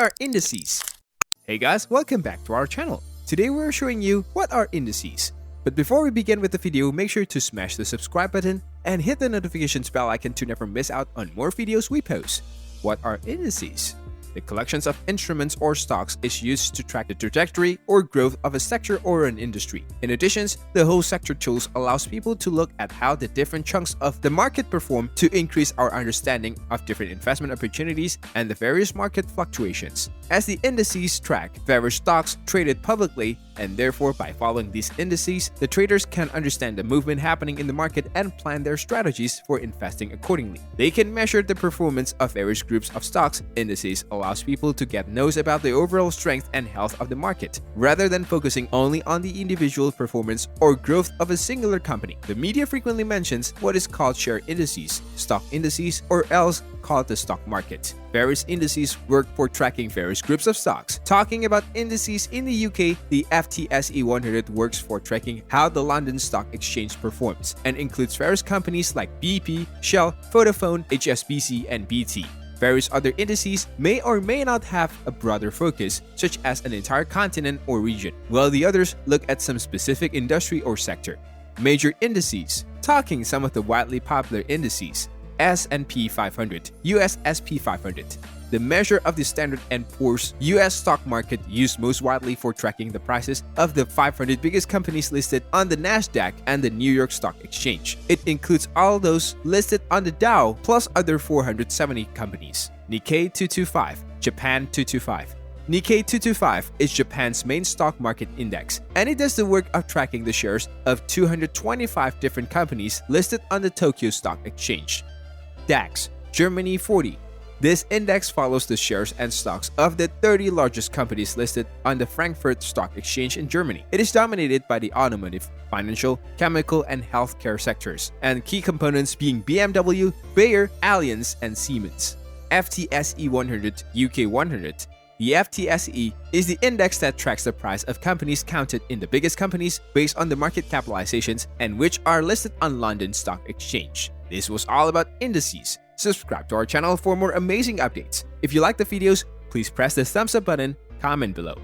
are indices? Hey guys, welcome back to our channel. Today we're showing you what are indices. But before we begin with the video, make sure to smash the subscribe button and hit the notifications bell icon to never miss out on more videos we post. What are indices? The collections of instruments or stocks is used to track the trajectory or growth of a sector or an industry. In addition, the whole sector tools allows people to look at how the different chunks of the market perform to increase our understanding of different investment opportunities and the various market fluctuations. As the indices track various stocks traded publicly, and therefore by following these indices, the traders can understand the movement happening in the market and plan their strategies for investing accordingly. They can measure the performance of various groups of stocks. Indices allows people to get knows about the overall strength and health of the market, rather than focusing only on the individual performance or growth of a singular company. The media frequently mentions what is called share indices, stock indices, or else called the stock market. Various indices work for tracking various groups of stocks. Talking about indices in the UK, the FTSE 100 works for tracking how the London Stock Exchange performs and includes various companies like BP, Shell, Vodafone, HSBC, and BT. Various other indices may or may not have a broader focus, such as an entire continent or region, while the others look at some specific industry or sector. Major indices. Talking some of the widely popular indices. S&P 500, US SP 500. The measure of the Standard & Poor's US stock market used most widely for tracking the prices of the 500 biggest companies listed on the Nasdaq and the New York Stock Exchange. It includes all those listed on the Dow plus other 470 companies. Nikkei 225, Japan 225. Nikkei 225 is Japan's main stock market index, and it does the work of tracking the shares of 225 different companies listed on the Tokyo Stock Exchange. DAX, Germany 40. This index follows the shares and stocks of the 30 largest companies listed on the Frankfurt Stock Exchange in Germany. It is dominated by the automotive, financial, chemical, and healthcare sectors, and key components being BMW, Bayer, Allianz, and Siemens. FTSE 100, UK 100. The FTSE is the index that tracks the price of companies counted in the biggest companies based on the market capitalizations and which are listed on London Stock Exchange. This was all about indices. Subscribe to our channel for more amazing updates. If you like the videos, please press the thumbs up button, comment below.